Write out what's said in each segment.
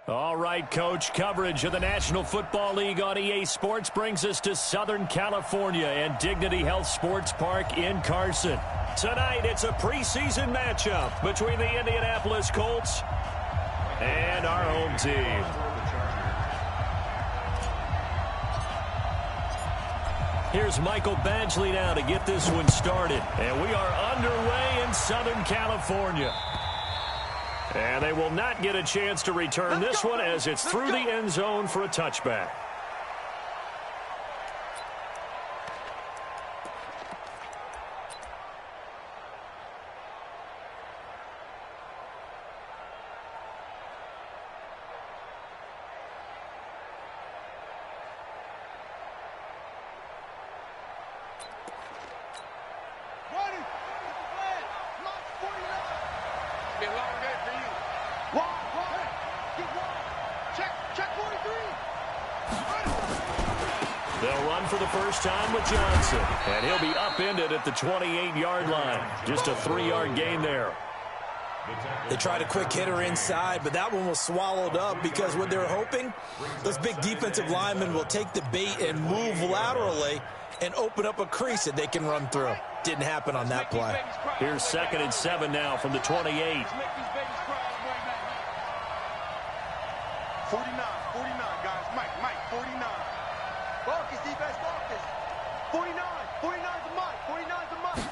All right, Coach. Coverage of the National Football League on EA Sports brings us to Southern California and Dignity Health Sports Park in Carson. Tonight, it's a preseason matchup between the Indianapolis Colts and our home team. Here's Michael Badgley now to get this one started. And we are underway in Southern California. And they will not get a chance to return this one as it's through the end zone for a touchback. Time with Johnson, and he'll be upended at the 28-yard line. Just a 3-yard gain there. They tried a quick hitter inside, but that one was swallowed up because what they're hoping, those big defensive linemen will take the bait and move laterally and open up a crease that they can run through. Didn't happen on that play. Here's 2nd and 7 now from the 28. 49, guys. Mike, 49. Marcus, defense, Marcus. 49 to Mike. 49 to Mike.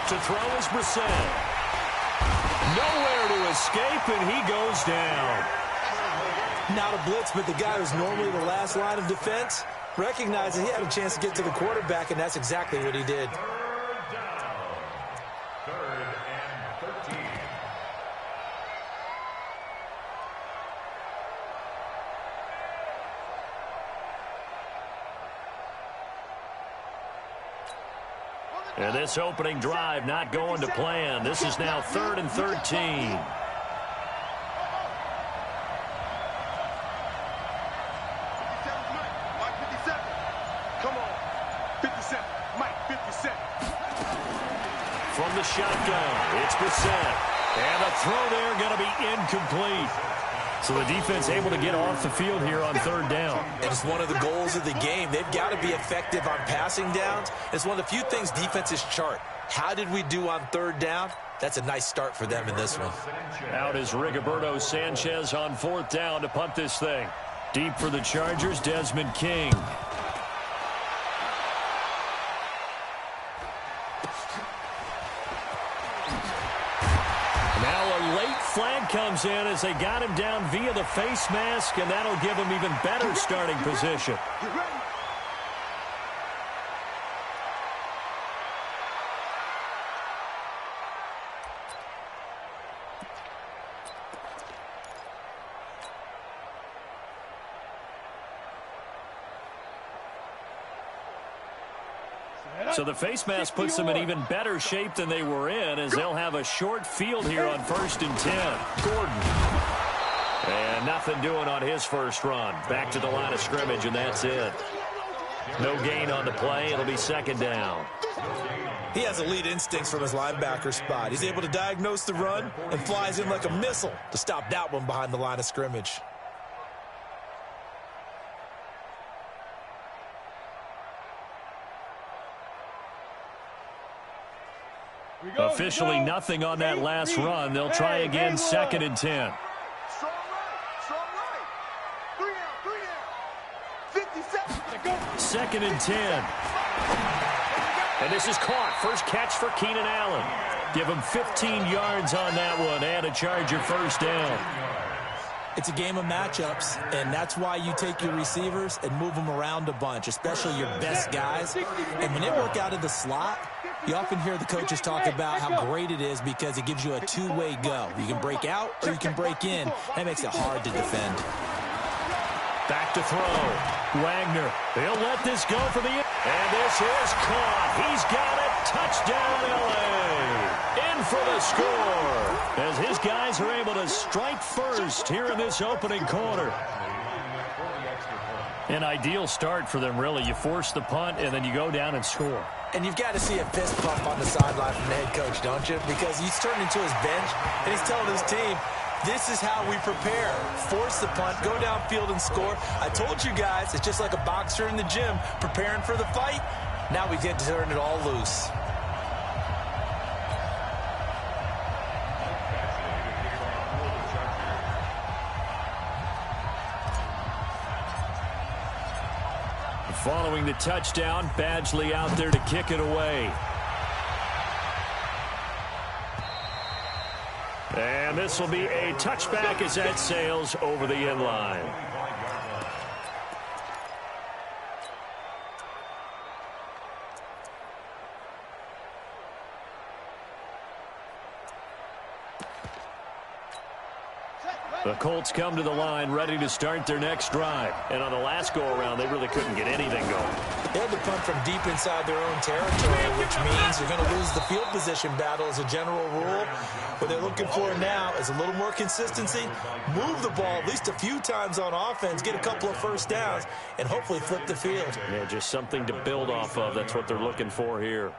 To throw is Brissett. Nowhere to escape, and he goes down. Not a blitz, but the guy who's normally the last line of defense recognizes he had a chance to get to the quarterback, and that's exactly what he did. And this opening drive not going to plan. This is now 3rd and 13. Mike, 57. Come on. 57. Mike, 57. From the shotgun, it's Brissett. And the throw there going to be incomplete. So the defense able to get off the field here on 3rd down. And it's one of the goals of the game. They've got to be effective on passing downs. It's one of the few things defenses chart. How did we do on 3rd down? That's a nice start for them in this one. Out is Rigoberto Sanchez on 4th down to punt this thing. Deep for the Chargers, Desmond King. Flag comes in as they got him down via the face mask, and that'll give him even better starting position. So the face mask puts them in even better shape than they were in, as they'll have a short field here on 1st and 10. Gordon. And nothing doing on his first run. Back to the line of scrimmage, and that's it. No gain on the play. It'll be 2nd down. He has elite instincts from his linebacker spot. He's able to diagnose the run and flies in like a missile to stop that one behind the line of scrimmage. Officially nothing on that last run. They'll try again, 2nd and 10. Strong right. 3 down. 57. 2nd and 10. And this is caught. First catch for Keenan Allen. Give him 15 yards on that one and a Charger 1st down. It's a game of matchups, and that's why you take your receivers and move them around a bunch, especially your best guys. And when they work out of the slot, you often hear the coaches talk about how great it is because it gives you a two-way go. You can break out or you can break in. That makes it hard to defend. Back to throw. Wagner. They'll let this go for the... And this is caught. He's got it. Touchdown, L.A. In for the score. As his guys are able to strike first here in this opening quarter. An ideal start for them, really. You force the punt, and then you go down and score. And you've got to see a fist pump on the sideline from the head coach, don't you? Because he's turned into his bench, and he's telling his team, This is how we prepare. Force the punt, go downfield and score. I told you guys, it's just like a boxer in the gym preparing for the fight. Now we get to turn it all loose. Following the touchdown, Badgley out there to kick it away. And this will be a touchback as that sails over the end line. The Colts come to the line ready to start their next drive. And on the last go-around, they really couldn't get anything going. They had to punt from deep inside their own territory, which means you're going to lose the field position battle as a general rule. What they're looking for now is a little more consistency, move the ball at least a few times on offense, get a couple of first downs, and hopefully flip the field. Yeah, just something to build off of. That's what they're looking for here.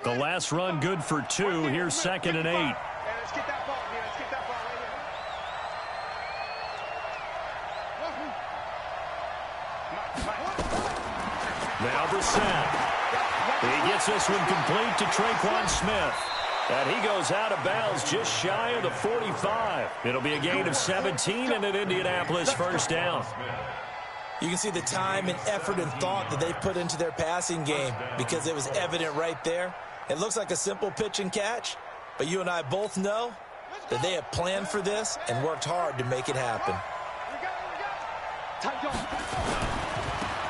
The last run good for 2. Here's 2nd and 8. Let's get that ball, man. Let's get that ball right here. Now Brissett. He gets this one complete to Traquan Smith. And he goes out of bounds just shy of the 45. It'll be a gain of 17 and an Indianapolis first down. You can see the time and effort and thought that they put into their passing game because it was evident right there. It looks like a simple pitch and catch, but you and I both know that they have planned for this and worked hard to make it happen.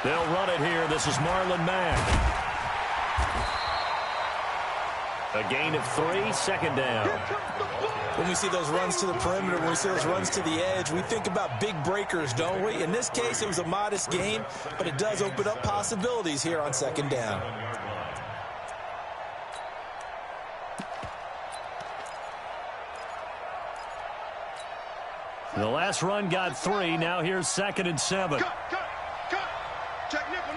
They'll run it here. This is Marlon Mack. A gain of 3, 2nd down. When we see those runs to the perimeter, when we see those runs to the edge, we think about big breakers, don't we? In this case, it was a modest gain, but it does open up possibilities here on 2nd down. The last run got 3. Now here's 2nd and 7. Cut. Check nickel.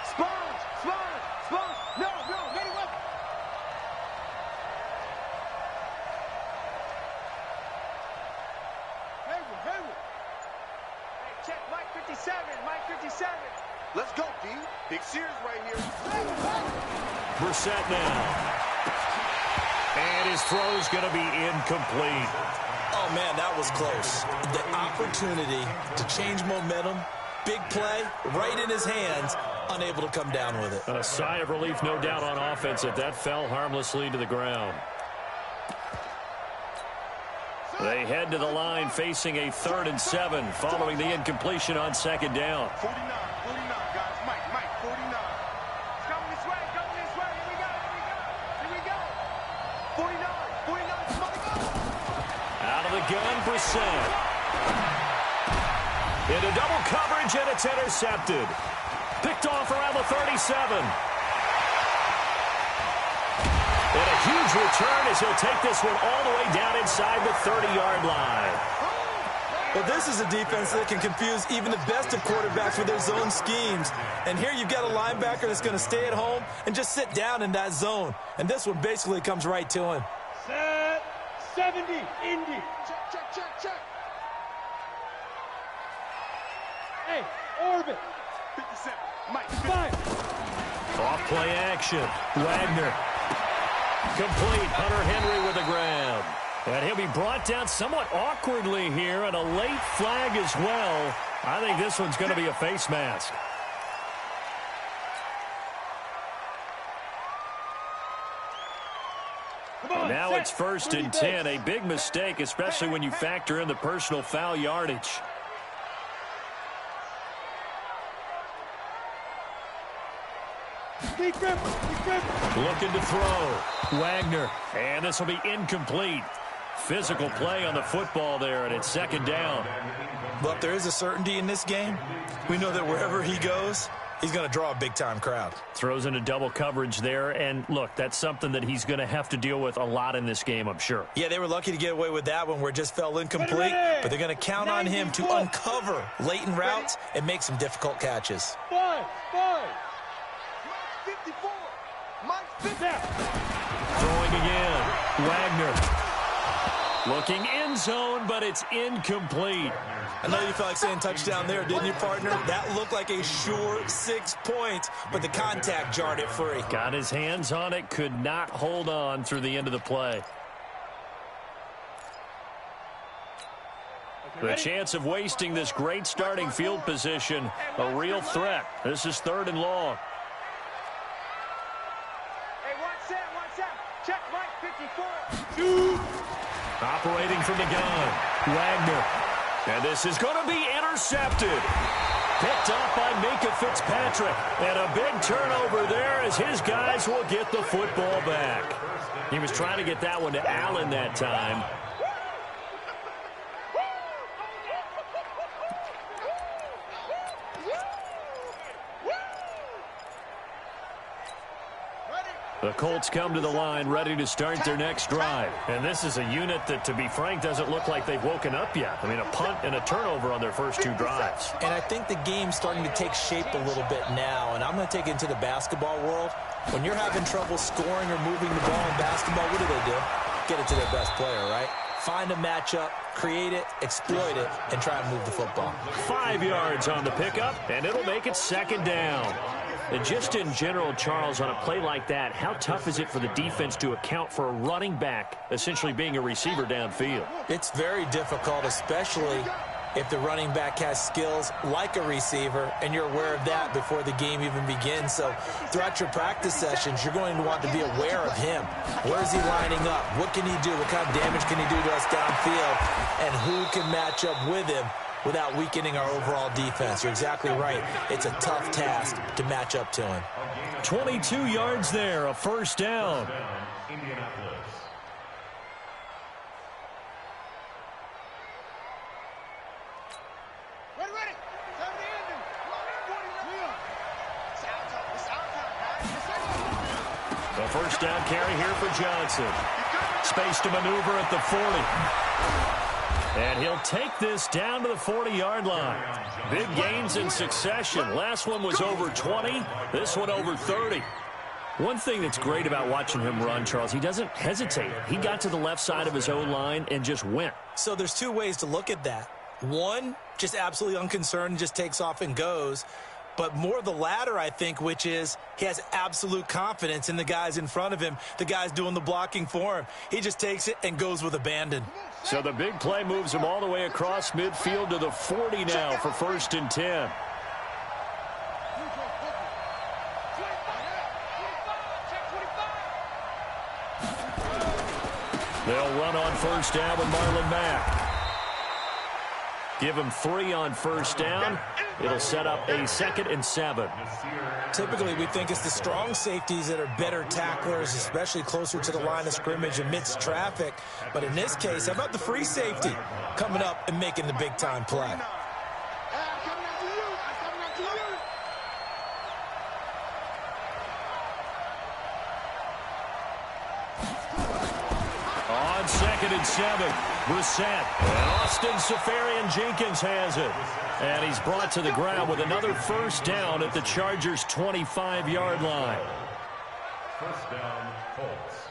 Spons. No, get it up. Hayward. Hey, check Mike 57. Let's go, D. Big Sears right here. Brissett now. And his throw's going to be incomplete. Oh, man, that was close. The opportunity to change momentum, big play, right in his hands, unable to come down with it. A sigh of relief, no doubt, on offense if that fell harmlessly to the ground. They head to the line facing a 3rd and 7 following the incompletion on 2nd down. 49, guys. Mike, 49. Coming this way. Here we go. 49. Out of the gun, Brissett. Into double coverage, and it's intercepted. Picked off around the 37. And a huge return as he'll take this one all the way down inside the 30-yard line. Well, this is a defense that can confuse even the best of quarterbacks with their zone schemes. And here you've got a linebacker that's going to stay at home and just sit down in that zone. And this one basically comes right to him. Set 70, Indy. Check. Hey, orbit. 57. Mike, 5. Off play action. Wagner. Complete. Hunter Henry with the grab. And he'll be brought down somewhat awkwardly here, and a late flag as well. I think this one's going to be a face mask. Now it's 1st and 10. A big mistake, especially when you factor in the personal foul yardage. Looking to throw. Wagner. And this will be incomplete. Physical play on the football there, and it's 2nd down. But there is a certainty in this game. We know that wherever he goes, he's going to draw a big-time crowd. Throws into double coverage there, and look, that's something that he's going to have to deal with a lot in this game, I'm sure. Yeah, they were lucky to get away with that one where it just fell incomplete, but they're going to count on him to uncover latent routes and make some difficult catches. 54. Mike 50. Throwing again. Wagner. Looking end zone, but it's incomplete. I know you felt like saying touchdown there, didn't you, partner? That looked like a sure 6 points, but the contact jarred it free. Got his hands on it, could not hold on through the end of the play. The chance of wasting this great starting field position, a real threat. This is 3rd and long. Hey, watch that. Check Mike 54. Operating from the gun, Wagner. And this is going to be intercepted. Picked up by Minka Fitzpatrick. And a big turnover there as his guys will get the football back. He was trying to get that one to Allen that time. The Colts come to the line ready to start their next drive. And this is a unit that, to be frank, doesn't look like they've woken up yet. I mean, a punt and a turnover on their first 2 drives. And I think the game's starting to take shape a little bit now. And I'm going to take it into the basketball world. When you're having trouble scoring or moving the ball in basketball, what do? Get it to their best player, right? Find a matchup, create it, exploit it, and try and move the football. 5 yards on the pickup, and it'll make it 2nd down. And just in general, Charles, on a play like that, how tough is it for the defense to account for a running back essentially being a receiver downfield? It's very difficult, especially if the running back has skills like a receiver, and you're aware of that before the game even begins. So throughout your practice sessions, you're going to want to be aware of him. Where is he lining up? What can he do? What kind of damage can he do to us downfield? And who can match up with him without weakening our overall defense? You're exactly right. It's a tough task to match up to him. 22 yards there, a 1st down. Ready. Time to end him. The 1st down carry here for Johnson. Space to maneuver at the 40. And he'll take this down to the 40-yard line. Big gains in succession. Last one was over 20. This one over 30. One thing that's great about watching him run, Charles, he doesn't hesitate. He got to the left side of his own line and just went. So there's 2 ways to look at that. One, just absolutely unconcerned, just takes off and goes. But more the latter, I think, which is he has absolute confidence in the guys in front of him, the guys doing the blocking for him. He just takes it and goes with abandon. So the big play moves him all the way across midfield to the 40 now for 1st and 10. They'll run on 1st down with Marlon Mack. Give him 3 on 1st down. It'll set up a 2nd and 7. Typically, we think it's the strong safeties that are better tacklers, especially closer to the line of scrimmage amidst traffic. But in this case, how about the free safety coming up and making the big-time play? On 2nd and 7, Brissett. And Austin Safarian-Jenkins has it. And he's brought to the ground with another 1st down at the Chargers' 25-yard line. 1st down, Colts.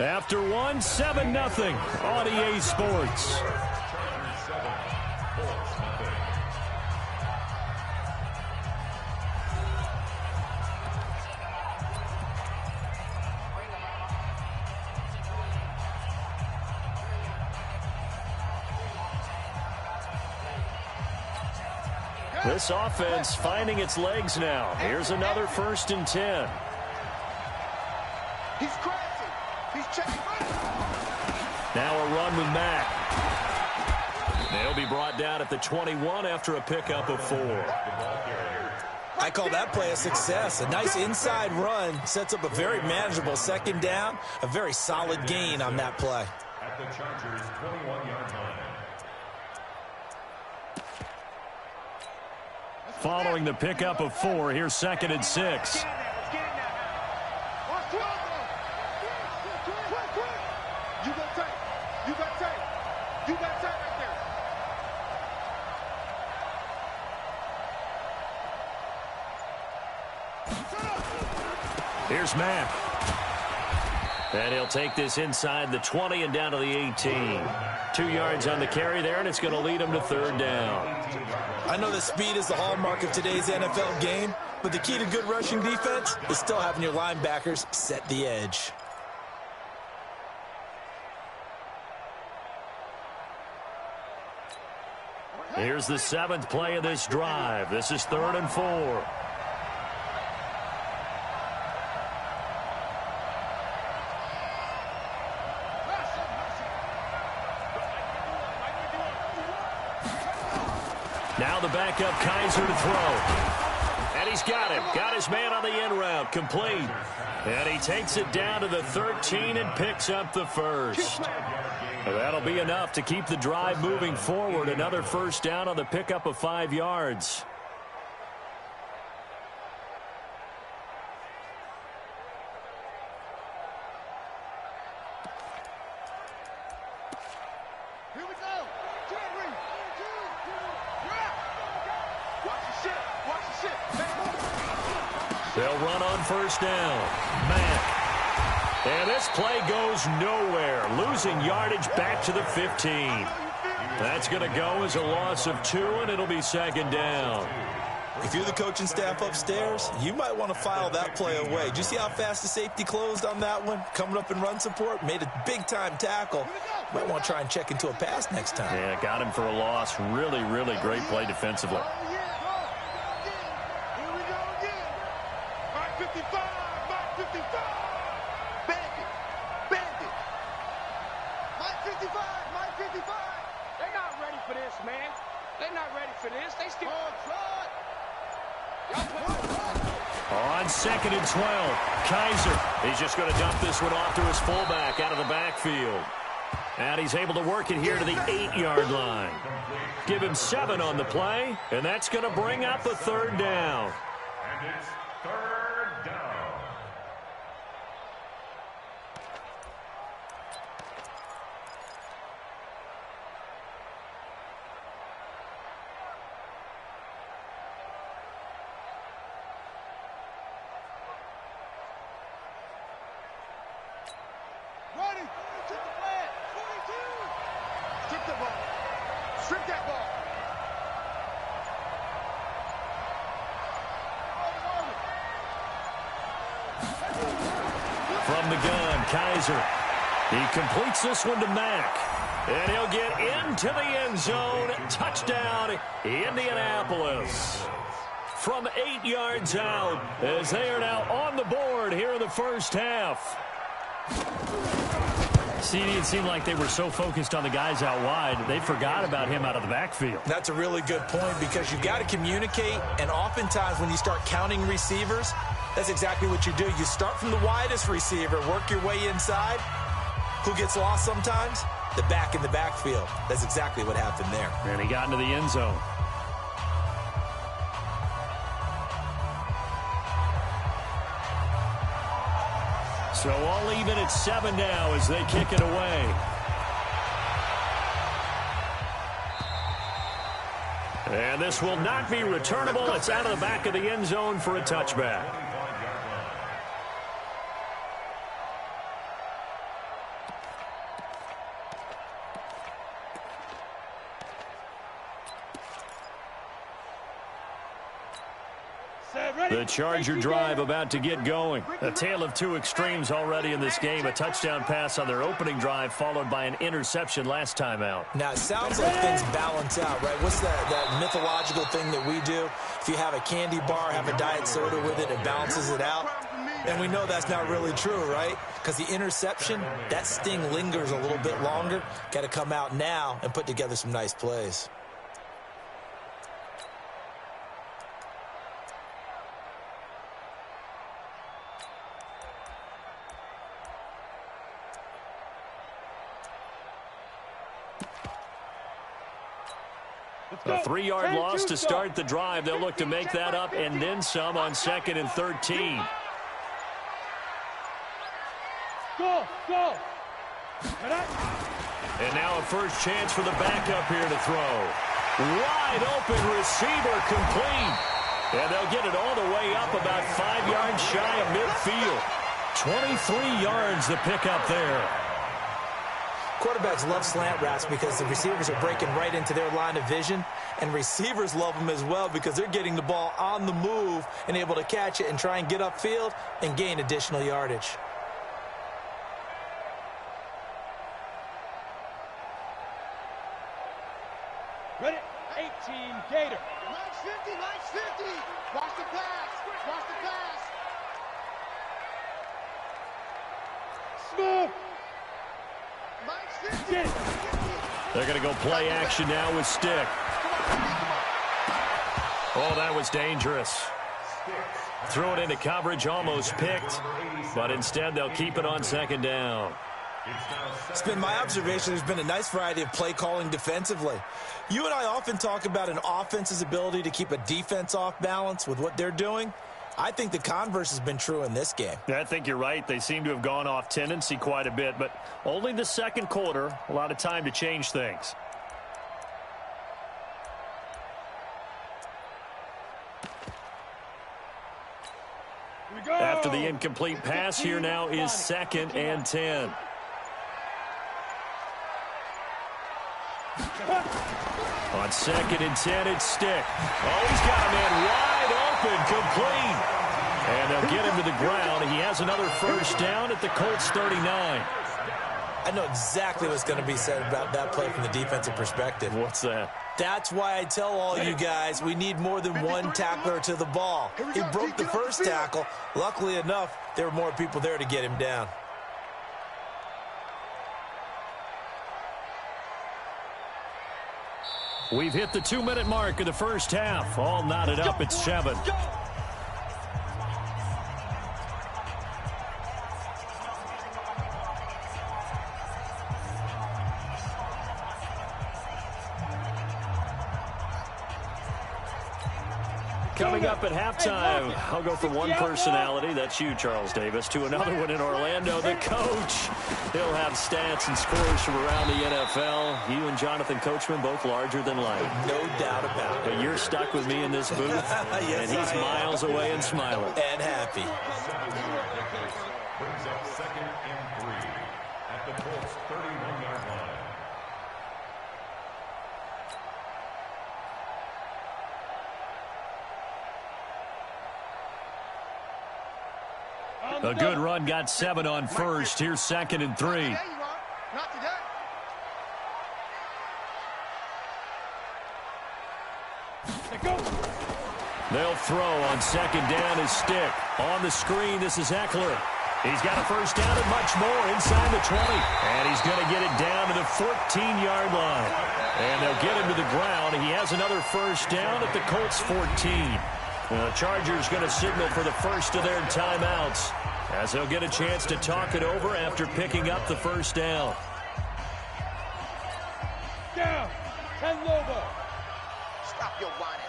After 1, 7-0 on EA Sports. This offense finding its legs now. Here's another 1st and 10. He's crashing. He's checking. Now a run with Mack. They'll be brought down at the 21 after a pickup of 4. I call that play a success. A nice inside run sets up a very manageable 2nd down. A very solid gain on that play. At the Chargers' 21-yard line. Following the pickup of 4, here's 2nd and 6. Here's Mack. And he'll take this inside the 20 and down to the 18. 2 yards on the carry there, and it's going to lead him to 3rd down. I know that speed is the hallmark of today's NFL game, but the key to good rushing defense is still having your linebackers set the edge. Here's the 7th play of this drive. This is 3rd and 4. Now the backup Kaiser to throw. And he's got him. Got his man on the end route. Complete. And he takes it down to the 13 and picks up the first. That'll be enough to keep the drive moving forward. Another first down on the pickup of 5 yards. They'll run on first down. Mack. And this play goes nowhere. Losing yardage back to the 15. That's going to go as a loss of 2, and it'll be 2nd down. If you're the coaching staff upstairs, you might want to file that play away. Did you see how fast the safety closed on that one? Coming up in run support, made a big-time tackle. Might want to try and check into a pass next time. Yeah, got him for a loss. Really, really great play defensively. On 2nd and 12, Kaiser. He's just going to dump this one off to his fullback out of the backfield. And he's able to work it here to the 8-yard line. Give him 7 on the play, and that's going to bring up a 3rd down. And it's 3rd down. From the gun, Kaiser. He completes this one to Mack. And he'll get into the end zone. Touchdown, Indianapolis. From 8 yards out, as they are now on the board here in the first half. See, it seemed like they were so focused on the guys out wide, they forgot about him out of the backfield. That's a really good point, because you've got to communicate, and oftentimes when you start counting receivers, that's exactly what you do. You start from the widest receiver, work your way inside. Who gets lost sometimes? The back in the backfield. That's exactly what happened there. And he got into the end zone. So all even at 7 now as they kick it away. And this will not be returnable. It's out of the back of the end zone for a touchback. The Charger drive about to get going. A tale of 2 extremes already in this game. A touchdown pass on their opening drive, followed by an interception last time out. Now, it sounds like things balance out, right? What's that mythological thing that we do? If you have a candy bar, have a diet soda with it, it balances it out. And we know that's not really true, right? Because the interception, that sting lingers a little bit longer. Got to come out now and put together some nice plays. A 3-yard loss to start the drive. They'll look to make that up and then some on 2nd and 13. Go! And now a first chance for the backup here to throw. Wide open receiver complete. And they'll get it all the way up about 5 yards shy of midfield. 23 yards the pickup there. Quarterbacks love slant routes because the receivers are breaking right into their line of vision, and receivers love them as well because they're getting the ball on the move and able to catch it and try and get upfield and gain additional yardage. Ready? 18, Gator. Max 50. Watch the pass. Smooth. Max 50. They're going to go play action now with Stick. Oh, that was dangerous. Threw it into coverage, almost picked, but instead they'll keep it on 2nd down. It's been my observation there's been a nice variety of play calling defensively. You and I often talk about an offense's ability to keep a defense off balance with what they're doing. I think the converse has been true in this game. I think you're right. They seem to have gone off tendency quite a bit, but only the 2nd quarter, a lot of time to change things. After the incomplete pass, here now is 2nd and 10. On 2nd and 10, it's Stick. Oh, he's got a man wide open, complete. And they'll get him to the ground. He has another first down at the Colts 39. I know exactly what's going to be said about that play from the defensive perspective. What's that? That's why I tell all you guys we need more than one tackler to the ball. He broke the first tackle. Luckily enough, there were more people there to get him down. We've hit the 2-minute mark of the first half. All knotted up at 7. Coming up at halftime, I'll go from one personality, that's you, Charles Davis, to another one in Orlando, the coach. He'll have stats and scores from around the NFL. You and Jonathan Coachman, both larger than life. No doubt about it. But you're stuck with me in this booth, yes, and he's miles away and smiling. And happy. Brings up 2nd and 3 at the Colts 31-yard line. A good run, got 7 on first. Here's 2nd and 3. Not today. They'll throw on 2nd down is Stick. On the screen, this is Eckler. He's got a first down and much more inside the 20. And he's going to get it down to the 14-yard line. And they'll get him to the ground. He has another first down at the Colts 14. The Chargers going to signal for the first of their timeouts as they'll get a chance to talk it over after picking up the first down. Down. 10 Lobo. Stop your whining.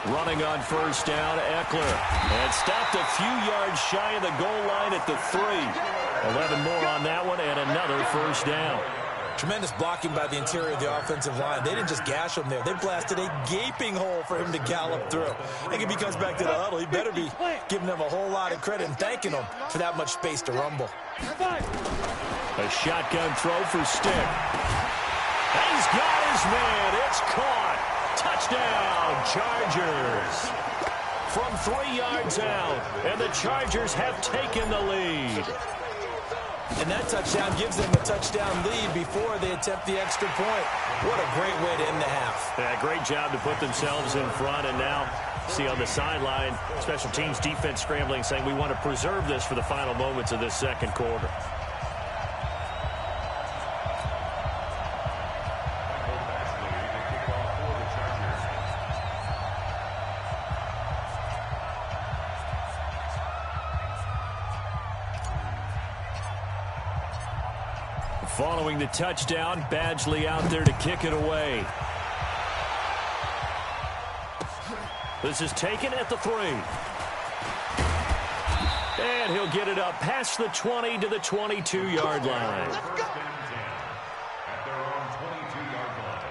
Running on first down, Eckler. And stopped a few yards shy of the goal line at the 3. 11 more on that one and another first down. Tremendous blocking by the interior of the offensive line. They didn't just gash him there. They blasted a gaping hole for him to gallop through. I think if he comes back to the huddle, he better be giving them a whole lot of credit and thanking them for that much space to rumble. A shotgun throw for Stick. He's got his man. It's caught. Touchdown, Chargers. From 3 yards out, and the Chargers have taken the lead. And that touchdown gives them a touchdown lead before they attempt the extra point. What a great way to end the half. Yeah, great job to put themselves in front. And now, see on the sideline, special teams defense scrambling, saying we want to preserve this for the final moments of this second quarter. Following the touchdown, Badgley out there to kick it away. This is taken at the 3. And he'll get it up past the 20 to the 22-yard line. At their own 22-yard line.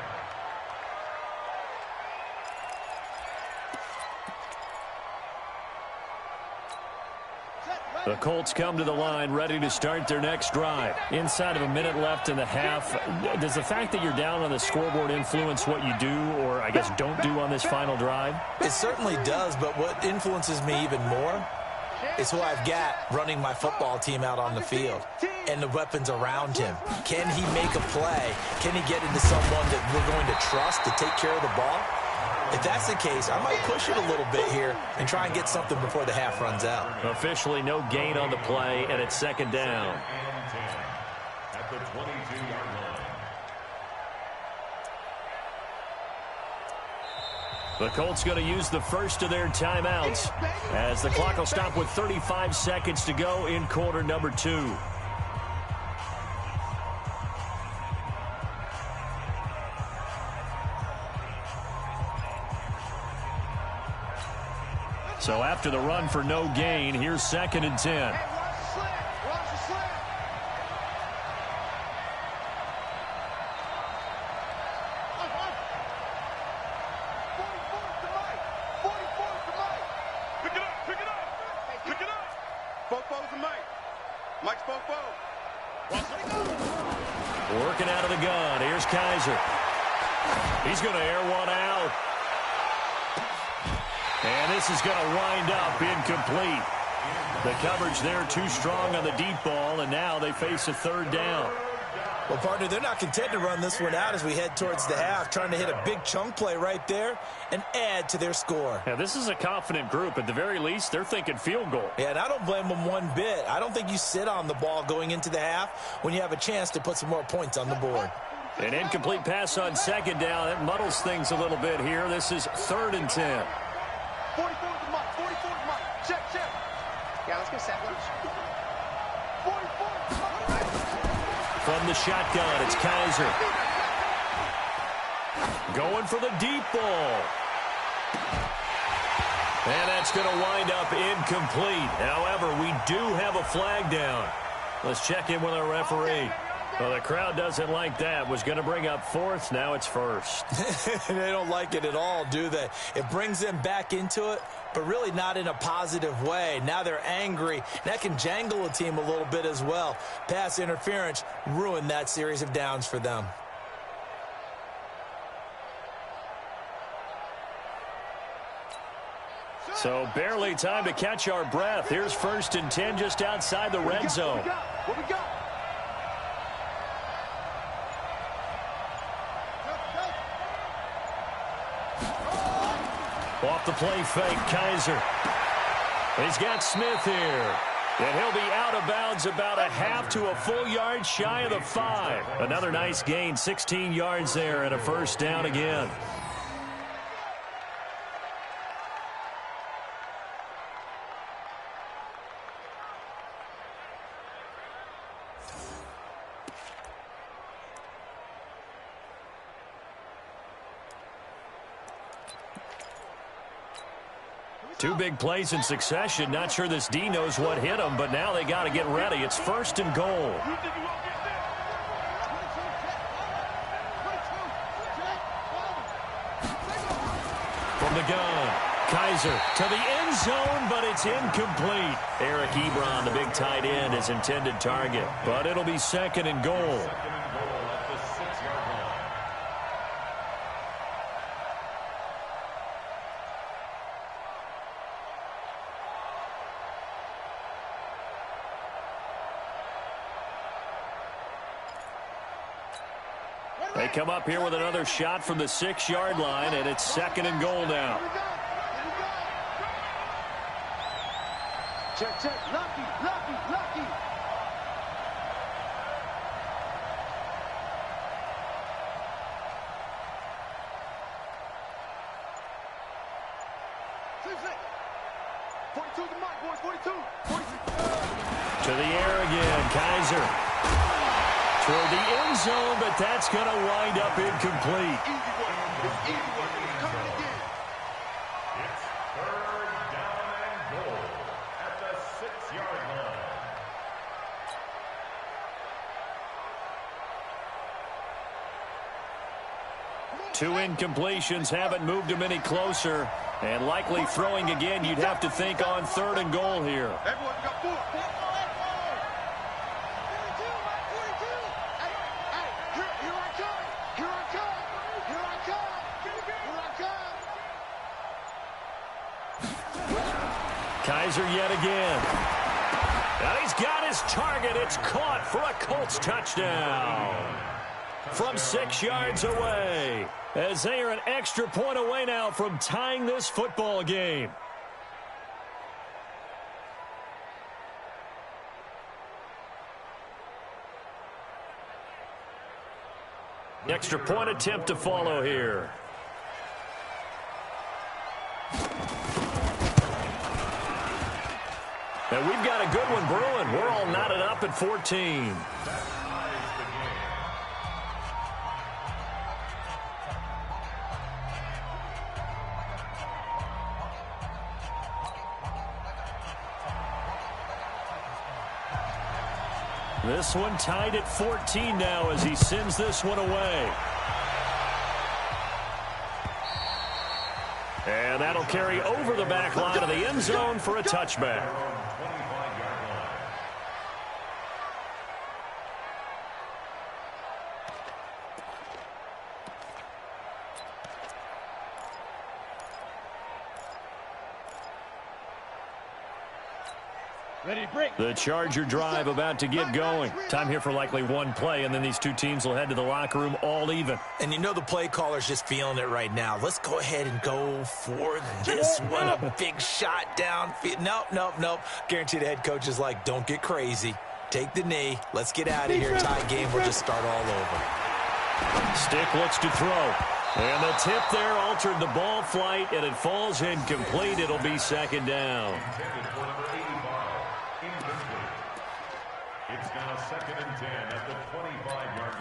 The Colts come to the line ready to start their next drive. Inside of a minute left in the half, does the fact that you're down on the scoreboard influence what you do or, I guess, don't do on this final drive? It certainly does, but what influences me even more is who I've got running my football team out on the field and the weapons around him. Can he make a play? Can he get into someone that we're going to trust to take care of the ball? If that's the case, I might push it a little bit here and try and get something before the half runs out. Officially no gain on the play, and it's second down. And 10 at the 22-yard line. The Colts going to use the first of their timeouts as the clock will stop with 35 seconds to go in quarter number 2. So after the run for no gain, here's second and 10. Hey, watch the slant. Watch the slant. Pick it up. Pick it up. Pick it up. Fofo's the Mike. Mike's Fofo. Working out of the gun. Here's Kaiser. He's going to air one out. And this is going to wind up incomplete. The coverage there too strong on the deep ball, and now they face a third down. Well, partner, they're not content to run this one out as we head towards the half, trying to hit a big chunk play right there and add to their score. Yeah, this is a confident group. At the very least, they're thinking field goal. Yeah, and I don't blame them one bit. I don't think you sit on the ball going into the half when you have a chance to put some more points on the board. An incomplete pass on second down. That muddles things a little bit here. This is third and 10. 44 to Mike. 44 to Mike. Check, check. Yeah, let's go set lunch. 44 to Mike. From the shotgun, it's Kaiser. Going for the deep ball. And that's going to wind up incomplete. However, we do have a flag down. Let's check in with our referee. Well, the crowd doesn't like that. Was going to bring up fourth. Now it's first. They don't like it at all, do they? It brings them back into it, but really not in a positive way. Now they're angry. That can jangle a team a little bit as well. Pass interference ruined that series of downs for them. So barely time to catch our breath. Here's first and 10 just outside the red zone. What we got? Off the play fake, Kaiser. He's got Smith here. And he'll be out of bounds about a half to a full yard shy of the 5. Another nice gain, 16 yards there and a first down again. Two big plays in succession. Not sure this D knows what hit him, but now they got to get ready. It's first and goal. From the gun, Kaiser to the end zone, but it's incomplete. Eric Ebron, the big tight end, his intended target, but it'll be second and goal. They come up here with another shot from the 6-yard line, and it's second and goal now. Check, check. Lucky, lucky, lucky. To the air again, Kaiser. toward the end zone, but that's going to wind up incomplete. Easy work. It's easy work. It's coming again. It's third down and goal at the 6-yard line. Two incompletions haven't moved him any closer. And likely throwing again, you'd have to think on 3rd and goal here. Everyone got 4. Kaiser yet again. And he's got his target. It's caught for a Colts touchdown. From 6 yards away, as they are an extra point away now from tying this football game. Extra point attempt to follow here. And we've got a good one brewing. We're all knotted up at 14. This one tied at 14 now as he sends this one away. And that'll carry over the back line of the end zone for a touchback. The Charger drive about to get going. Time here for likely one play, and then these two teams will head to the locker room all even. And you know the play caller's just feeling it right now. Let's go ahead and go for this one. A big shot downfield. Nope. Guarantee the head coach is like, don't get crazy. Take the knee. Let's get out of here. Tie game. We'll just start all over. Stick looks to throw. And the tip there altered the ball flight, and it falls incomplete. It'll be 2nd down. It's now 2nd and 10 at the 25-yard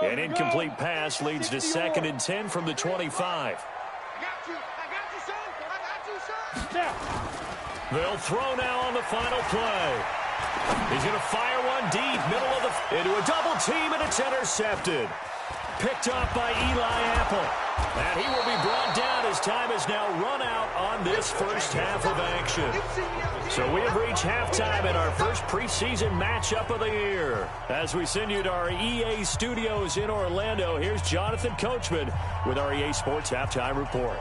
line. An incomplete pass leads to 2nd and 10 from the 25. I got you, son. I got you, son. They'll throw now on the final play. He's going to fire one deep, middle of the, into a double team, and it's intercepted. Picked off by Eli Apple. And he will be brought down as time is now run out on this first half of action. So we have reached halftime in our first preseason matchup of the year. As we send you to our EA studios in Orlando, here's Jonathan Coachman with our EA Sports Halftime Report.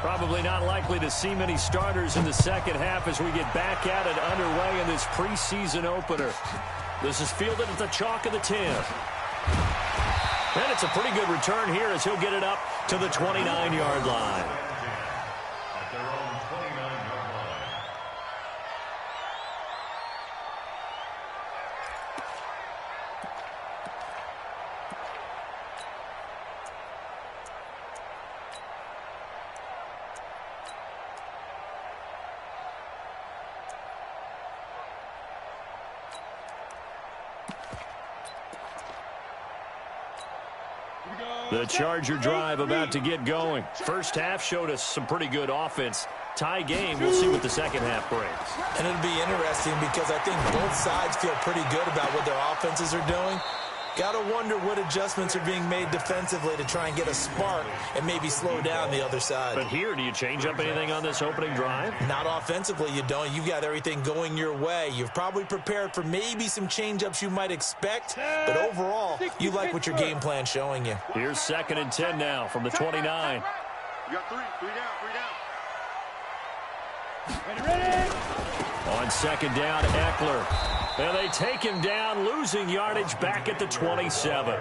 Probably not likely to see many starters in the second half as we get back at it underway in this preseason opener. This is fielded at the chalk of the 10. And it's a pretty good return here as he'll get it up to the 29-yard line. At their own 29-yard line. The Charger drive about to get going. First half showed us some pretty good offense. Tie game. We'll see what the second half brings. And it'll be interesting because I think both sides feel pretty good about what their offenses are doing. Got to wonder what adjustments are being made defensively to try and get a spark and maybe slow down the other side. But here, do you change up anything on this opening drive? Not offensively, you don't. You've got everything going your way. You've probably prepared for maybe some change-ups you might expect, but overall, you like what your game plan's showing you. Here's 2nd and 10 now from the 29. You got 3 down. Ready? On 2nd down, Eckler. And they take him down, losing yardage back at the 27.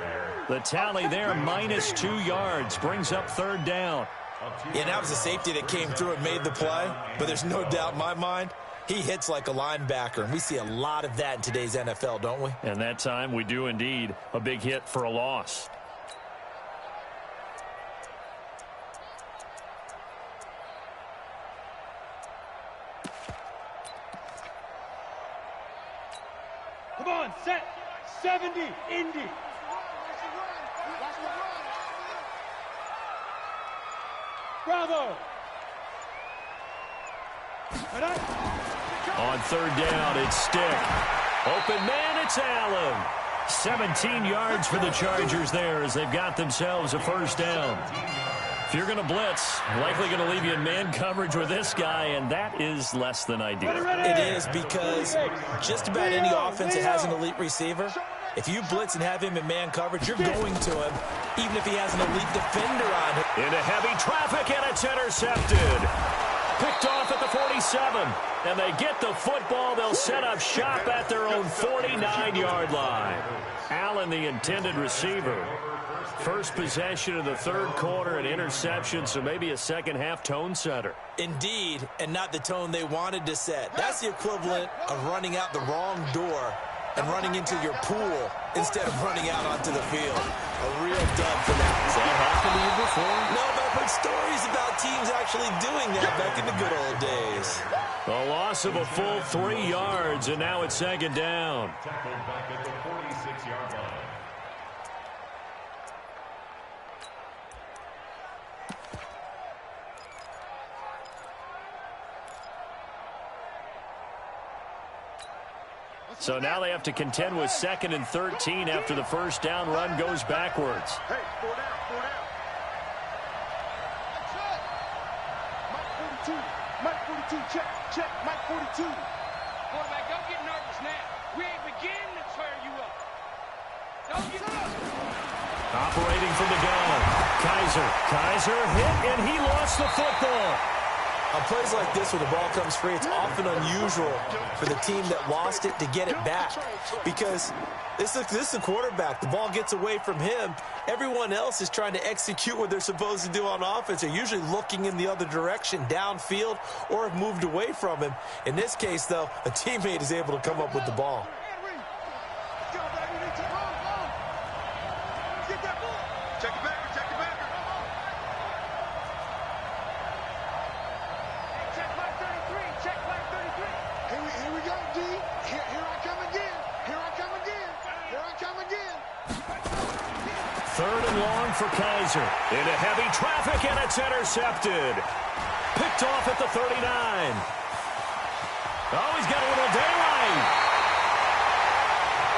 The tally there, -2 yards, brings up 3rd down. Yeah, that was a safety that came through and made the play, but there's no doubt in my mind, he hits like a linebacker, and we see a lot of that in today's NFL, don't we? And that time, we do indeed. A big hit for a loss. Come on, set. 70, Indy. Bravo. On third down, it's Stick. Open man, it's Allen. 17 yards for the Chargers there as they've got themselves a first down. If you're going to blitz, likely going to leave you in man coverage with this guy, and that is less than ideal. It is, because just about any offense that has an elite receiver, if you blitz and have him in man coverage, you're going to him, even if he has an elite defender on him. Into heavy traffic, and it's intercepted. Picked off at the 47, and they get the football. They'll set up shop at their own 49-yard line. Allen, the intended receiver. First possession of the third quarter, an interception, so maybe a second-half tone setter. Indeed, and not the tone they wanted to set. That's the equivalent of running out the wrong door and running into your pool instead of running out onto the field. A real dub for that. Has that happened to you before? No, but I've heard stories about teams actually doing that back in the good old days. A loss of a full 3 yards, and now it's second down. Tackled back at the 46-yard line. So now they have to contend with 2nd and 13 after the first down run goes backwards. Hey, 4 down, 4 down. Mike 42, Mike 42, check, Mike 42. Quarterback, don't get nervous now. We ain't beginning to tear you up. Don't get nervous. Operating from the gun. Kaiser hit, and he lost the football. On plays like this where the ball comes free, it's often unusual for the team that lost it to get it back, because this is the quarterback. The ball gets away from him. Everyone else is trying to execute what they're supposed to do on offense. They're usually looking in the other direction, downfield, or have moved away from him. In this case, though, a teammate is able to come up with the ball. Check it back, check it back. Check Mike 33. Check Mike 33. Here we go, D. Here I come again. Here I come again. Here I come again. Third and long for Kaiser. Into heavy traffic, and it's intercepted. Picked off at the 39. Oh, he's got a little daylight.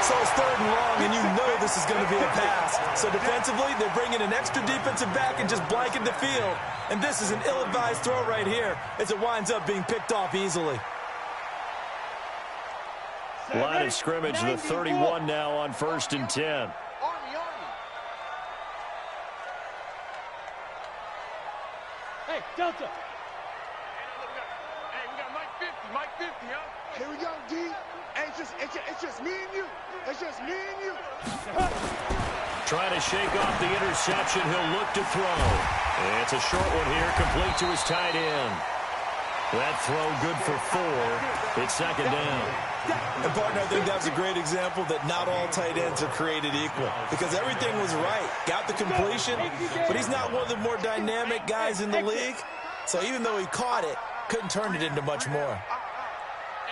So it's third and long, and you know this is going to be a pass. So defensively, they're bringing an extra defensive back and just blanket the field. And this is an ill-advised throw right here as it winds up being picked off easily. Line of scrimmage, the 31 now on 1st and 10. Army. Hey, Delta. Hey, we got Mike 50, huh? Here we go, D. Hey, it's just me and you. It's just me and you. Trying to shake off the interception. He'll look to throw. And it's a short one here, complete to his tight end. That throw good for 4. It's second down. And, partner, I think that's a great example that not all tight ends are created equal, because everything was right. Got the completion, but he's not one of the more dynamic guys in the league. So even though he caught it, couldn't turn it into much more.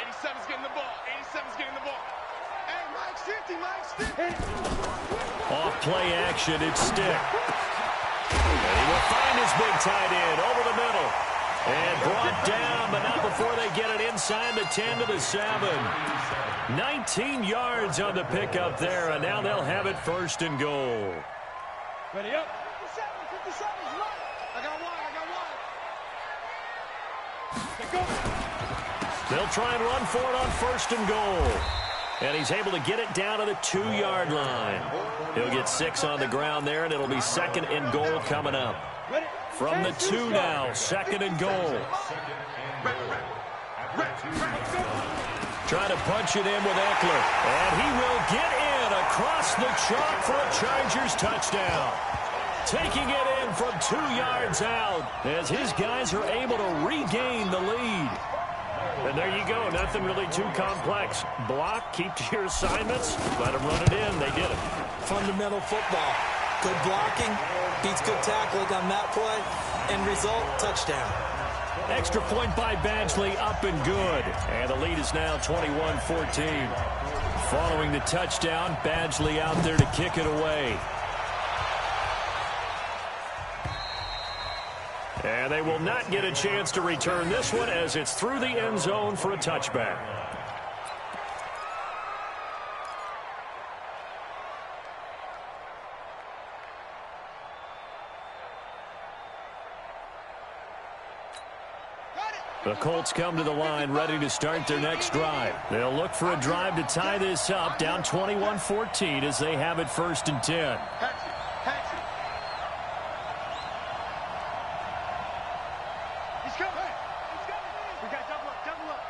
87's getting the ball. 87's getting the ball. Hey, Mike's 50, Mike's 50. Off play action, it's Stick. And he will find his big tight end over the middle. And brought down, but not before they get it inside the 10 to the 7. 19 yards on the pickup there, and now they'll have it 1st and goal. Ready up. 57's right. I got one. They'll try and run for it on 1st and goal. And he's able to get it down to the 2-yard line. He'll get 6 on the ground there, and it'll be 2nd and goal coming up. From the 2 now, 2nd and goal. Trying to punch it in with Eckler. And he will get in across the chalk for a Chargers touchdown. Taking it in from 2 yards out as his guys are able to regain the lead. And there you go. Nothing really too complex. Block, keep to your assignments, let them run it in. They did it. Fundamental football. Good blocking, beats good tackling on that play, and result, touchdown. Extra point by Badgley, up and good. And the lead is now 21-14. Following the touchdown, Badgley out there to kick it away. And they will not get a chance to return this one as it's through the end zone for a touchback. The Colts come to the line ready to start their next drive. They'll look for a drive to tie this up, down 21-14 as they have it 1st and 10. He's coming. He's coming. We got double up, double up.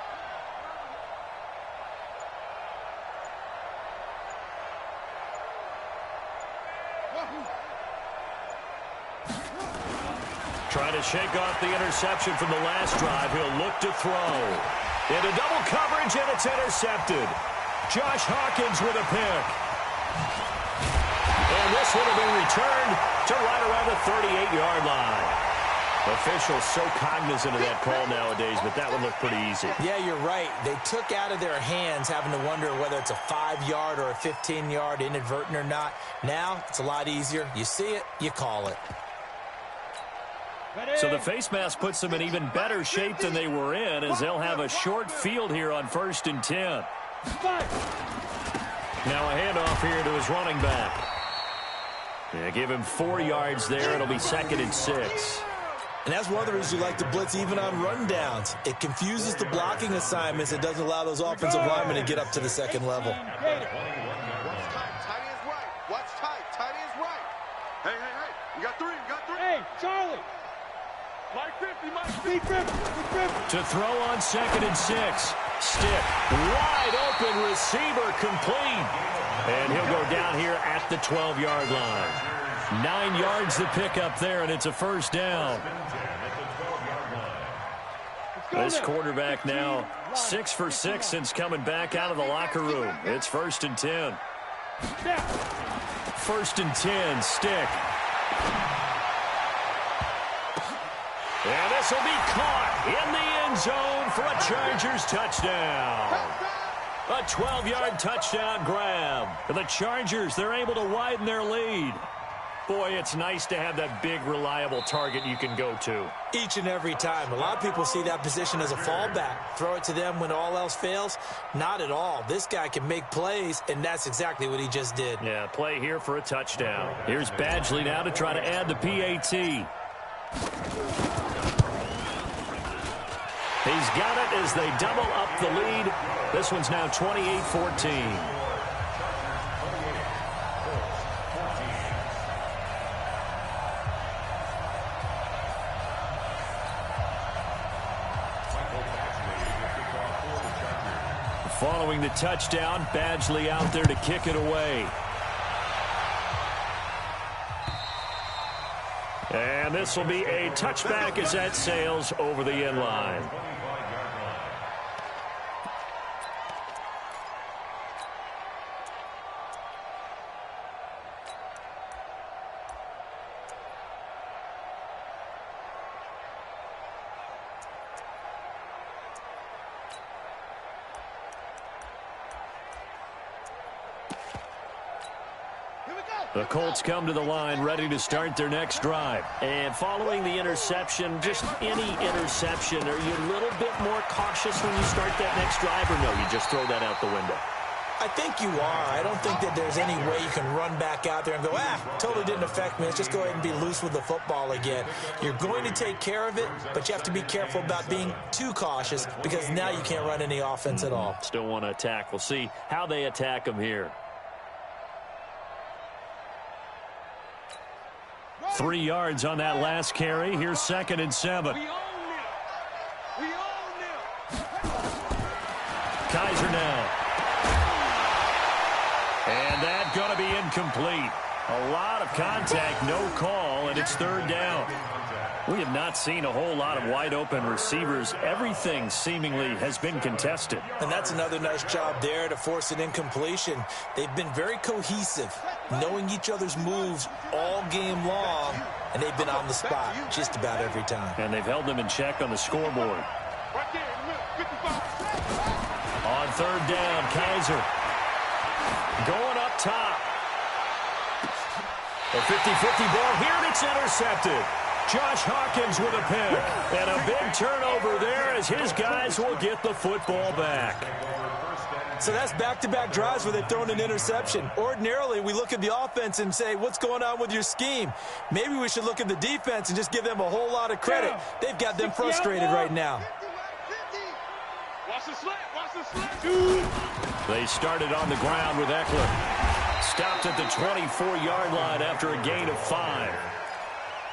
Trying to shake off the interception from the last drive. He'll look to throw. Into double coverage, and it's intercepted. Josh Hawkins with a pick. And this one will be returned to right around the 38-yard line. Officials so cognizant of that call nowadays, but that one looked pretty easy. Yeah, you're right. They took out of their hands having to wonder whether it's a 5-yard or a 15-yard, inadvertent or not. Now, it's a lot easier. You see it, you call it. So the face mask puts them in even better shape than they were in as they'll have a short field here on 1st and 10. Now a handoff here to his running back. Yeah, give him 4 yards there. It'll be 2nd and 6. And that's one of the reasons you like to blitz even on rundowns. It confuses the blocking assignments. It doesn't allow those offensive linemen to get up to the second level. Watch tight. Tight is right. Watch tight. Tight is right. Hey. You got 3. You got 3. Hey, Charlie. Mike 50, Mike 50. To throw on 2nd and 6. Stick. Wide open receiver complete. And he'll go down here at the 12-yard line. 9 yards to pick up there, and it's a 1st down. This quarterback now 6 for 6 since coming back out of the locker room. It's 1st and 10. 1st and 10, Stick. And this will be caught in the end zone for a Chargers touchdown. A 12-yard touchdown grab. For the Chargers, they're able to widen their lead. Boy, it's nice to have that big, reliable target you can go to. Each and every time. A lot of people see that position as a fallback. Throw it to them when all else fails. Not at all. This guy can make plays, and that's exactly what he just did. Yeah, play here for a touchdown. Here's Badgley now to try to add the PAT. He's got it as they double up the lead. This one's now 28-14. Following the touchdown, Badgley out there to kick it away. And this will be a touchback as that sails over the end line. The Colts come to the line ready to start their next drive. And following the interception, just any interception, are you a little bit more cautious when you start that next drive, or no, you just throw that out the window? I think you are. I don't think that there's any way you can run back out there and go, totally didn't affect me. Let's just go ahead and be loose with the football again. You're going to take care of it, but you have to be careful about being too cautious because now you can't run any offense at all. Still want to attack. We'll see how they attack them here. 3 yards on that last carry. Here's 2nd and 7. We own them. Kaiser now. And that's going to be incomplete. A lot of contact, no call, and it's 3rd down. We have not seen a whole lot of wide-open receivers. Everything seemingly has been contested. And that's another nice job there to force an incompletion. They've been very cohesive, knowing each other's moves all game long, and they've been on the spot just about every time. And they've held them in check on the scoreboard. Right there, look, 55. On 3rd down, Kaiser. Going up top. A 50-50 ball here, and it's intercepted. Josh Hawkins with a pick. And a big turnover there as his guys will get the football back. So that's back-to-back drives where they've thrown an interception. Ordinarily, we look at the offense and say, what's going on with your scheme? Maybe we should look at the defense and just give them a whole lot of credit. They've got them frustrated right now. Watch the slap. Watch the slap. They started on the ground with Eckler. Stopped at the 24-yard line after a gain of 5.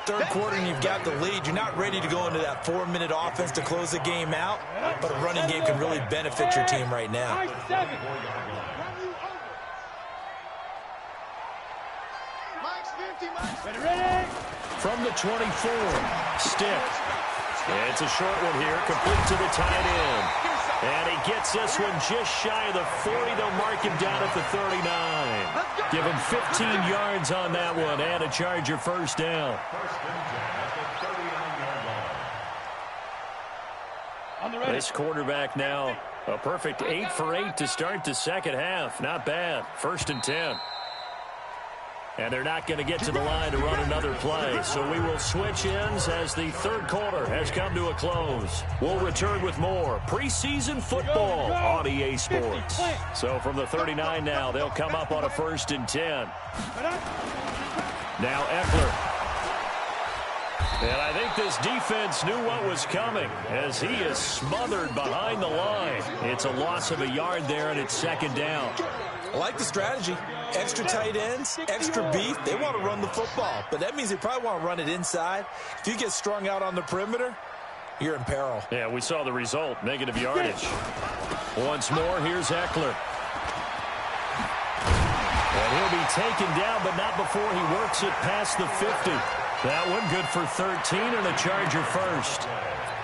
Third quarter and you've got the lead. You're not ready to go into that 4-minute offense to close the game out, but a running game can really benefit your team right now. From the 24, Stick. It's a short one here, complete to the tight end. And he gets this one just shy of the 40. They'll mark him down at the 39. Give him 15 yards on that one and a Charger first down. This quarterback now a perfect 8 for 8 to start the second half. Not bad. 1st and 10. And they're not going to get to the line to run another play. So we will switch ends as the third quarter has come to a close. We'll return with more preseason football on EA Sports. So from the 39 now, they'll come up on a 1st and 10. Now Eckler. And I think this defense knew what was coming as he is smothered behind the line. It's a loss of a yard there, and it's 2nd down. I like the strategy. Extra tight ends, extra beef. They want to run the football, but that means they probably want to run it inside. If you get strung out on the perimeter, you're in peril. Yeah, we saw the result, negative yardage. Once more, here's Eckler. And he'll be taken down, but not before he works it past the 50. That one good for 13 and a Charger first.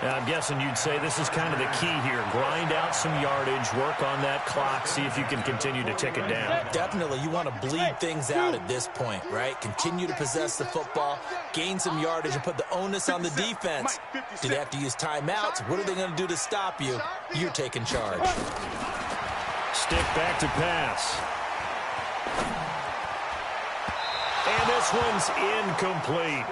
Now, I'm guessing you'd say this is kind of the key here. Grind out some yardage, work on that clock, see if you can continue to tick it down. Definitely. You want to bleed things out at this point, right? Continue to possess the football, gain some yardage, and put the onus on the defense. Do they have to use timeouts? What are they going to do to stop you? You're taking charge. Stick back to pass. And this one's incomplete.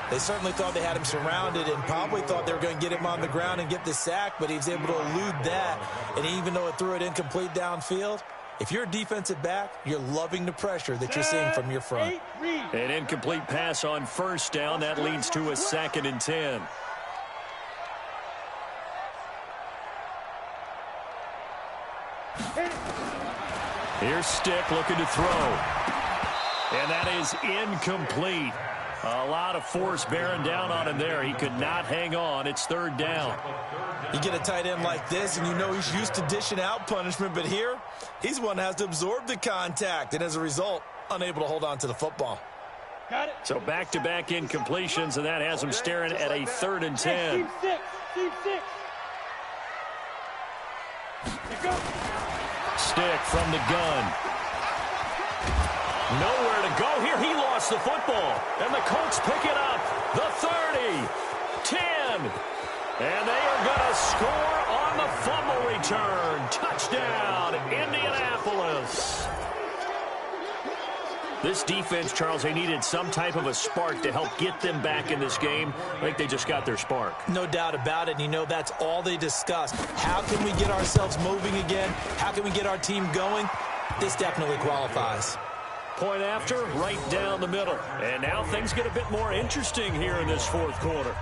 They certainly thought they had him surrounded and probably thought they were going to get him on the ground and get the sack, but he was able to elude that. And even though it threw it incomplete downfield, if you're a defensive back, you're loving the pressure that you're seeing from your front. An incomplete pass on 1st down. That leads to a 2nd and 10. Here's Stick looking to throw. And that is incomplete. A lot of force bearing down on him there. He could not hang on. It's 3rd down. You get a tight end like this, and you know he's used to dishing out punishment, but here, he's one that has to absorb the contact, and as a result, unable to hold on to the football. Got it. So back-to-back incompletions, and that has him staring at a 3rd and 10. Team 6. Team 6. Here goes. Stick from the gun. Nowhere to go here. He lost the football. And the Colts pick it up. The 30, 10. And they are going to score on the fumble return. Touchdown, Indianapolis. This defense, Charles, they needed some type of a spark to help get them back in this game. I think they just got their spark. No doubt about it. And you know that's all they discussed. How can we get ourselves moving again? How can we get our team going? This definitely qualifies. Point after, right down the middle. And now things get a bit more interesting here in this 4th quarter.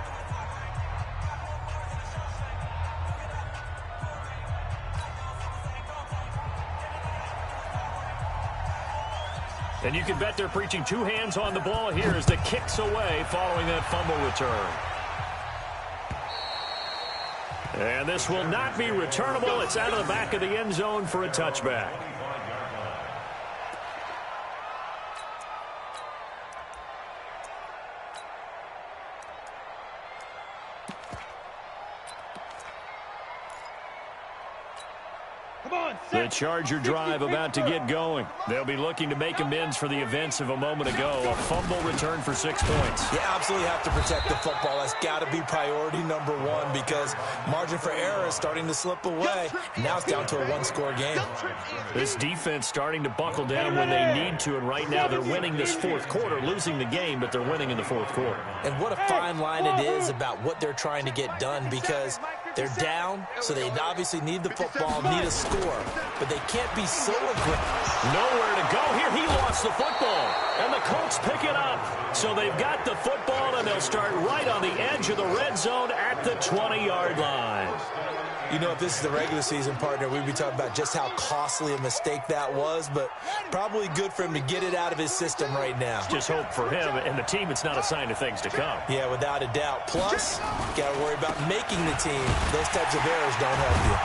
And you can bet they're preaching 2 hands on the ball here as the kick's away following that fumble return. And this will not be returnable. It's out of the back of the end zone for a touchback. The Charger drive about to get going. They'll be looking to make amends for the events of a moment ago. A fumble return for 6 points. You absolutely have to protect the football. That's got to be priority number one because margin for error is starting to slip away. Now it's down to a one-score game. This defense starting to buckle down when they need to, and right now they're winning this fourth quarter, losing the game, but they're winning in the fourth quarter. And what a fine line it is about what they're trying to get done because they're down, so they obviously need the football, need a score, but they can't be so aggressive. Nowhere to go here. He lost the football, and the Colts pick it up. So they've got the football, and they'll start right on the edge of the red zone at the 20-yard line. You know, if this is the regular season, partner, we'd be talking about just how costly a mistake that was, but probably good for him to get it out of his system right now. Just hope for him and the team it's not a sign of things to come. Yeah, without a doubt. Plus, got to worry about making the team. Those types of errors don't help you.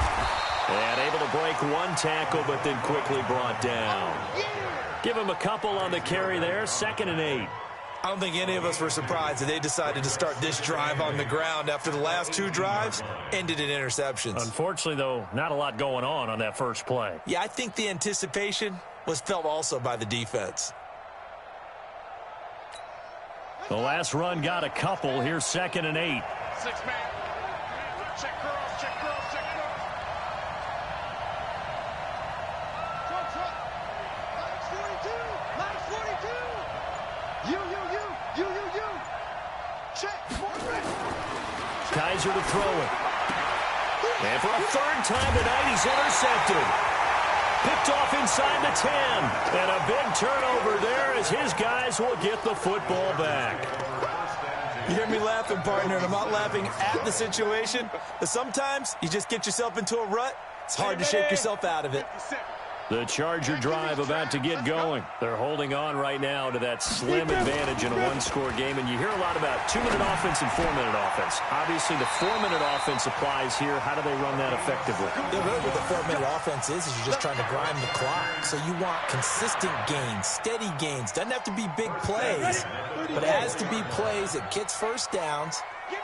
And able to break one tackle, but then quickly brought down. Give him a couple on the carry there, 2nd and 8. I don't think any of us were surprised that they decided to start this drive on the ground after the last 2 drives ended in interceptions. Unfortunately, though, not a lot going on that first play. Yeah, I think the anticipation was felt also by the defense. The last run got a couple. Here's 2nd and 8. 6-man. Check girls, check girls, check girls. Max 42. You. Check. Kaiser to throw it. And for a 3rd time tonight, he's intercepted. Picked off inside the 10. And a big turnover there as his guys will get the football back. You hear me laughing, partner, and I'm not laughing at the situation, but sometimes you just get yourself into a rut. It's hard to shake yourself out of it. The Charger drive about to get going. They're holding on right now to that slim advantage in a one-score game, and you hear a lot about 2-minute offense and 4-minute offense. Obviously, the 4-minute offense applies here. How do they run that effectively? Yeah, really what the 4-minute offense is you're just trying to grind the clock. So you want consistent gains, steady gains. Doesn't have to be big plays, but it has to be plays that gets first downs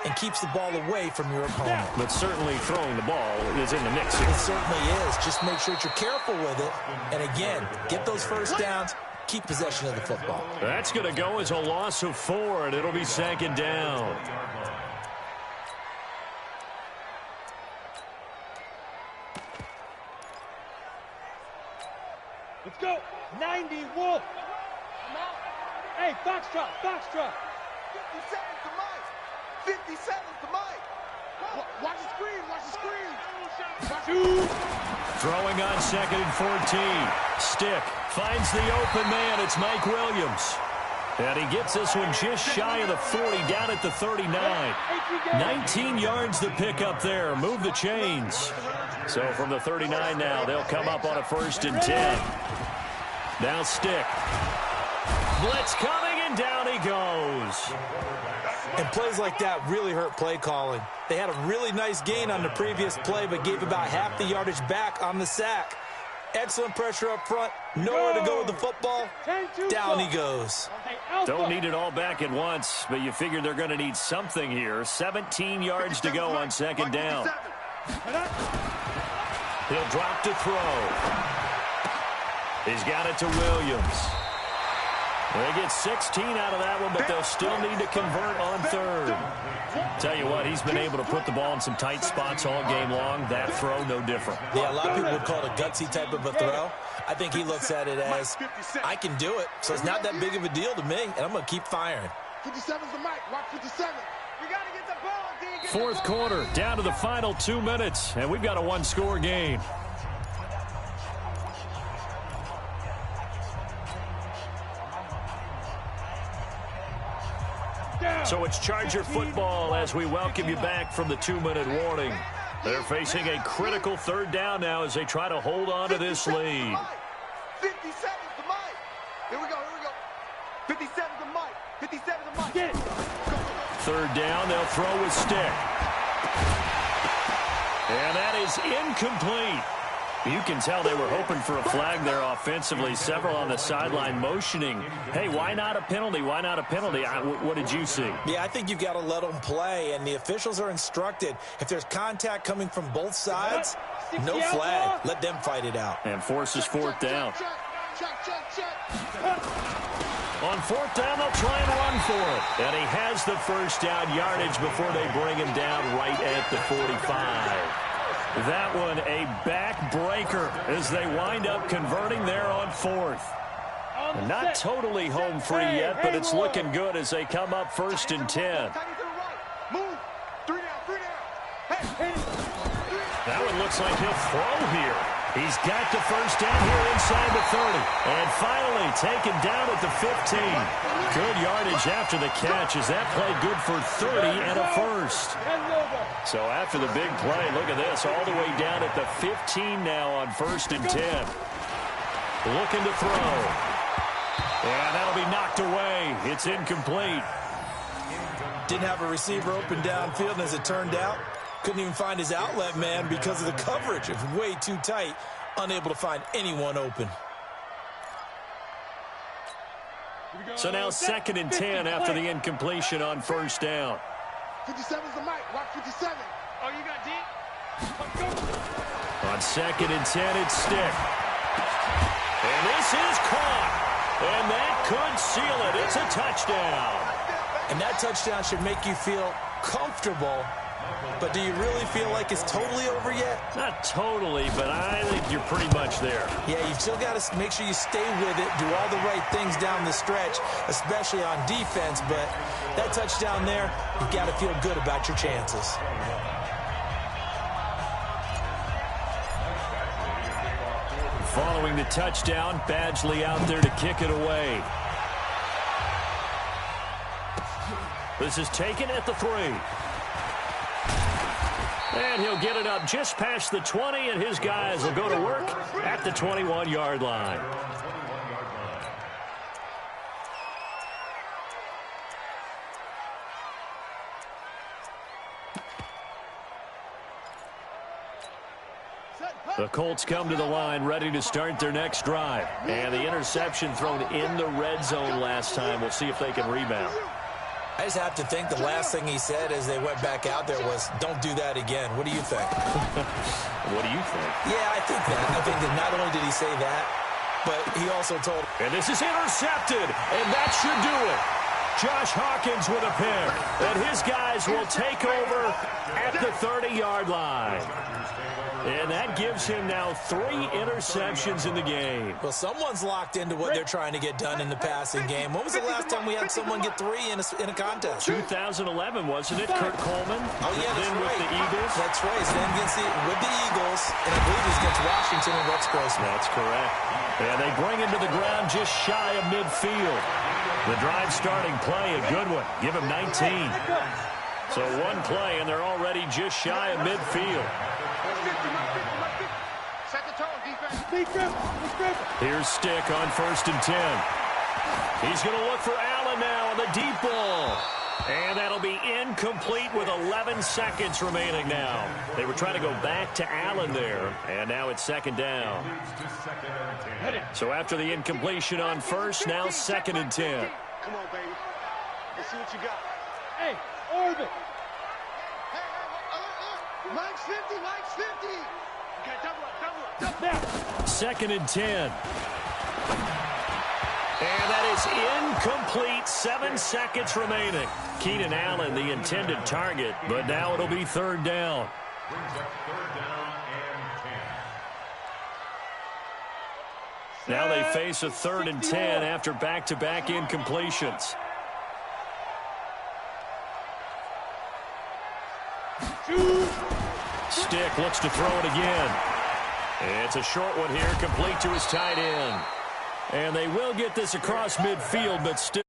and keeps the ball away from your opponent. But certainly throwing the ball is in the mix here. It certainly is. Just make sure that you're careful with it. And again, get those first downs, keep possession of the football. That's going to go as a loss of 4, and it'll be 2nd down. Let's go. 90, Wolf. Hey, Foxtrot. 57's to Mike. 57's to Mike. Watch the screen. Throwing on 2nd and 14. Stick finds the open man. It's Mike Williams. And he gets this one just shy of the 40, down at the 39. 19 yards to pick up there. Move the chains. So from the 39 now, they'll come up on a 1st and 10. Now Stick. Blitz coming, and down he goes. And plays like that really hurt play calling. They had a really nice gain on the previous play, but gave about half the yardage back on the sack. Excellent pressure up front. Nowhere to go with the football. Down he goes. Don't need it all back at once, but you figure they're going to need something here. 17 yards to go on 2nd down. He'll drop to throw. He's got it to Williams. They get 16 out of that one, but they'll still need to convert on 3rd. Tell you what, he's been able to put the ball in some tight spots all game long. That throw, no different. Yeah, a lot of people would call it a gutsy type of a throw. I think he looks at it as, I can do it, so it's not that big of a deal to me, and I'm going to keep firing. 57's to Mike. Watch 57. We got to get the ball, D. Fourth quarter, down to the final 2 minutes, and we've got a one-score game. So it's Charger football as we welcome you back from the 2-minute warning. They're facing a critical 3rd down now as they try to hold on to this lead. 57's to Mike. Here we go. 57's to Mike. 57's to Mike. Get it. 3rd down, they'll throw with Stick. And that is incomplete. You can tell they were hoping for a flag there offensively. Several on the sideline motioning, hey, why not a penalty? Why not a penalty? What did you see? Yeah, I think you've got to let them play, and the officials are instructed. If there's contact coming from both sides, No flag. Let them fight it out. And forces fourth down. On fourth down, they'll try and run for it. And he has the first down yardage before they bring him down right at the 45. That one a backbreaker as they wind up converting there on fourth. Not totally home free yet, but it's looking good as they come up 1st and 10. Move. 3 down. That one looks like he'll throw here. He's got the first down here inside the 30. And finally taken down at the 15. Good yardage after the catch as that play good for 30 and a first. So after the big play, look at this, all the way down at the 15 now on 1st and 10. Looking to throw. And that'll be knocked away. It's incomplete. Didn't have a receiver open downfield, and as it turned out, couldn't even find his outlet man because of the coverage. It was way too tight, unable to find anyone open. So now 2nd and 10 after the incompletion on 1st down. 57's the mic. Watch 57. Oh, you got deep? On 2nd and 10, it's Stick. And this is caught. And that could seal it. It's a touchdown. And that touchdown should make you feel comfortable. But do you really feel like it's totally over yet? Not totally, but I think you're pretty much there. Yeah, you've still got to make sure you stay with it, do all the right things down the stretch, especially on defense. But that touchdown there, you've got to feel good about your chances. Following the touchdown, Badgley out there to kick it away. This is taken at the 3. And he'll get it up just past the 20, and his guys will go to work at the 21-yard line. The Colts come to the line ready to start their next drive. And the interception thrown in the red zone last time. We'll see if they can rebound. I just have to think the last thing he said as they went back out there was, don't do that again. What do you think? What do you think? Yeah, I think that. I think that not only did he say that, but he also told... And this is intercepted, and that should do it. Josh Hawkins with a pick, and his guys will take over at the 30-yard line. And that gives him now 3 interceptions in the game. Well, someone's locked into what they're trying to get done in the passing game. When was the last time we had someone get 3 in a contest? 2011, wasn't it? Kurt Coleman. Oh, yeah, that's then right. With the Eagles. That's right. Then with the Eagles, and I believe he's against Washington and Rex Grossman. That's correct. And they bring him to the ground just shy of midfield. The drive starting play, a good one. Give him 19. So one play, and they're already just shy of midfield. Set the tone, defense. Here's Stick on 1st and 10. He's going to look for Allen now on the deep ball. And that'll be incomplete with 11 seconds remaining now. They were trying to go back to Allen there, and now it's 2nd down. So after the incompletion on 1st, now 2nd and 10. Come on, baby. Let's see what you got. Hey, orbit. Mike's 50, Mike's 50. Okay, double up. Now. 2nd and 10. And that is incomplete. 7 seconds remaining. Keenan Allen, the intended target, but now it'll be 3rd down. Brings up 3rd down and 10. Now they face a 3rd and 10 after back-to-back incompletions. Stick looks to throw it again. It's a short one here, complete to his tight end. And they will get this across midfield, but still